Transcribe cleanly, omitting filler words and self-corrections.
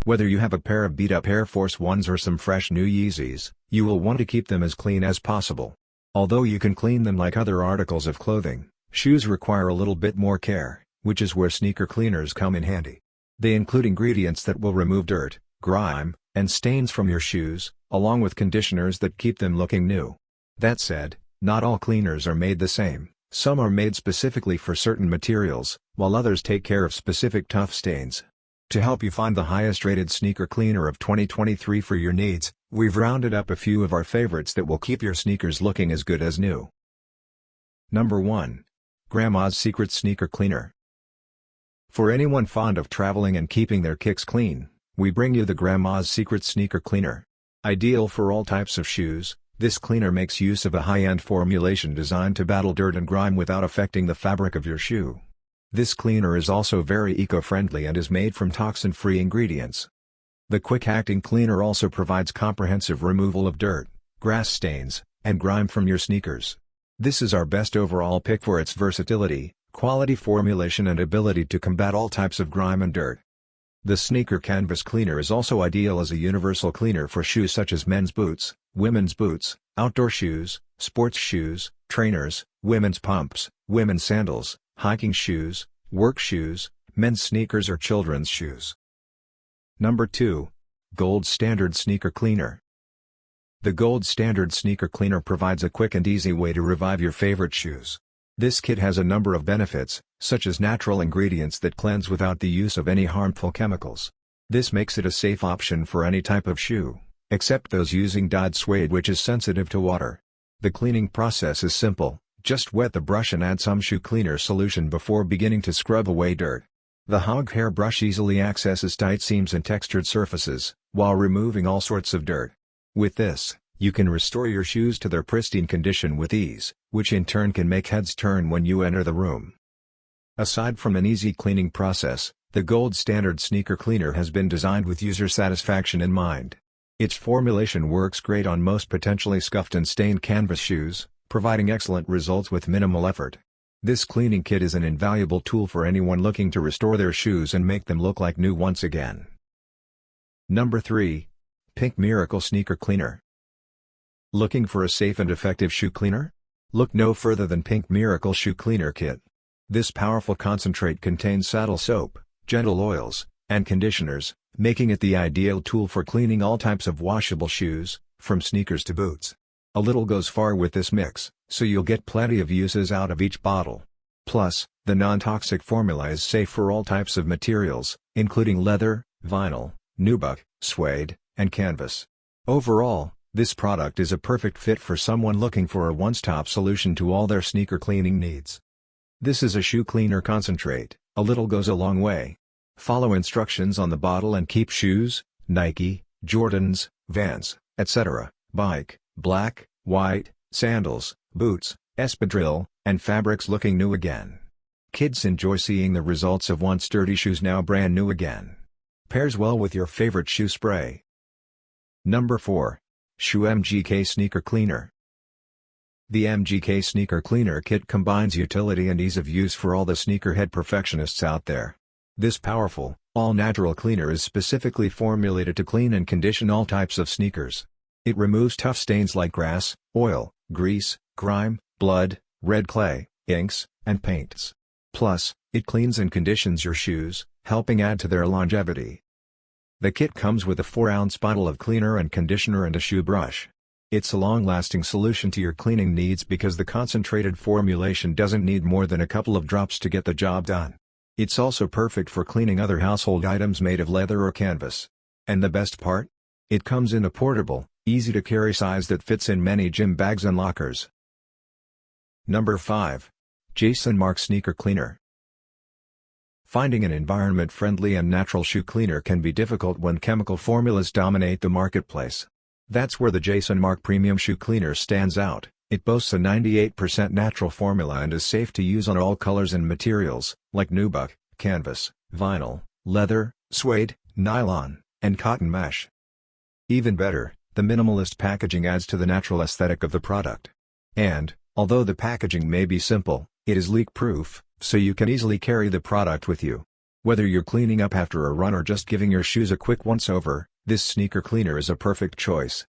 Whether you have a pair of beat-up Air Force Ones or some fresh new Yeezys, you will want to keep them as clean as possible. Although you can clean them like other articles of clothing, shoes require a little bit more care, which is where sneaker cleaners come in handy. They include ingredients that will remove dirt, grime, and stains from your shoes, along with conditioners that keep them looking new. That said, not all cleaners are made the same. Some are made specifically for certain materials, while others take care of specific tough stains. To help you find the highest rated sneaker cleaner of 2023 for your needs, we've rounded up a few of our favorites that will keep your sneakers looking as good as new. Number 1. Grandma's Secret Sneaker Cleaner. For anyone fond of traveling and keeping their kicks clean, we bring you the Grandma's Secret Sneaker Cleaner. Ideal for all types of shoes, this cleaner makes use of a high-end formulation designed to battle dirt and grime without affecting the fabric of your shoe. This cleaner is also very eco-friendly and is made from toxin-free ingredients. The quick-acting cleaner also provides comprehensive removal of dirt, grass stains, and grime from your sneakers. This is our best overall pick for its versatility, quality formulation and ability to combat all types of grime and dirt. The Sneaker Canvas Cleaner is also ideal as a universal cleaner for shoes such as men's boots, women's boots, outdoor shoes, sports shoes, trainers, women's pumps, women's sandals, hiking shoes, work shoes, men's sneakers or children's shoes. Number 2. Gold Standard Sneaker Cleaner. The Gold Standard Sneaker Cleaner provides a quick and easy way to revive your favorite shoes. This kit has a number of benefits, such as natural ingredients that cleanse without the use of any harmful chemicals. This makes it a safe option for any type of shoe, except those using dyed suede, which is sensitive to water. The cleaning process is simple. Just wet the brush and add some shoe cleaner solution before beginning to scrub away dirt. The hog hair brush easily accesses tight seams and textured surfaces, while removing all sorts of dirt. With this, you can restore your shoes to their pristine condition with ease, which in turn can make heads turn when you enter the room. Aside from an easy cleaning process, the Gold Standard Sneaker Cleaner has been designed with user satisfaction in mind. Its formulation works great on most potentially scuffed and stained canvas shoes, providing excellent results with minimal effort. This cleaning kit is an invaluable tool for anyone looking to restore their shoes and make them look like new once again. Number 3. Pink Miracle Sneaker Cleaner. Looking for a safe and effective shoe cleaner? Look no further than Pink Miracle Shoe Cleaner Kit. This powerful concentrate contains saddle soap, gentle oils, and conditioners, making it the ideal tool for cleaning all types of washable shoes, from sneakers to boots. A little goes far with this mix, so you'll get plenty of uses out of each bottle. Plus, the non-toxic formula is safe for all types of materials, including leather, vinyl, nubuck, suede, and canvas. Overall, this product is a perfect fit for someone looking for a one-stop solution to all their sneaker cleaning needs. This is a shoe cleaner concentrate. A little goes a long way. Follow instructions on the bottle and keep shoes, Nike, Jordans, Vans, etc., bike, black, white, sandals, boots, espadrille, and fabrics looking new again. Kids enjoy seeing the results of once dirty shoes now brand new again. Pairs well with your favorite shoe spray. Number 4. Shoe MGK Sneaker Cleaner. The MGK Sneaker Cleaner Kit combines utility and ease of use for all the sneakerhead perfectionists out there. This powerful, all-natural cleaner is specifically formulated to clean and condition all types of sneakers. It removes tough stains like grass, oil, grease, grime, blood, red clay, inks, and paints. Plus, it cleans and conditions your shoes, helping add to their longevity. The kit comes with a 4-ounce bottle of cleaner and conditioner and a shoe brush. It's a long-lasting solution to your cleaning needs because the concentrated formulation doesn't need more than a couple of drops to get the job done. It's also perfect for cleaning other household items made of leather or canvas. And the best part? It comes in a portable, easy-to-carry size that fits in many gym bags and lockers. Number 5. Jason Markk Sneaker Cleaner. Finding an environment-friendly and natural shoe cleaner can be difficult when chemical formulas dominate the marketplace. That's where the Jason Markk Premium Shoe Cleaner stands out. It boasts a 98% natural formula and is safe to use on all colors and materials, like nubuck, canvas, vinyl, leather, suede, nylon, and cotton mesh. Even better, the minimalist packaging adds to the natural aesthetic of the product. And, although the packaging may be simple, it is leak-proof, so you can easily carry the product with you. Whether you're cleaning up after a run or just giving your shoes a quick once-over, this sneaker cleaner is a perfect choice.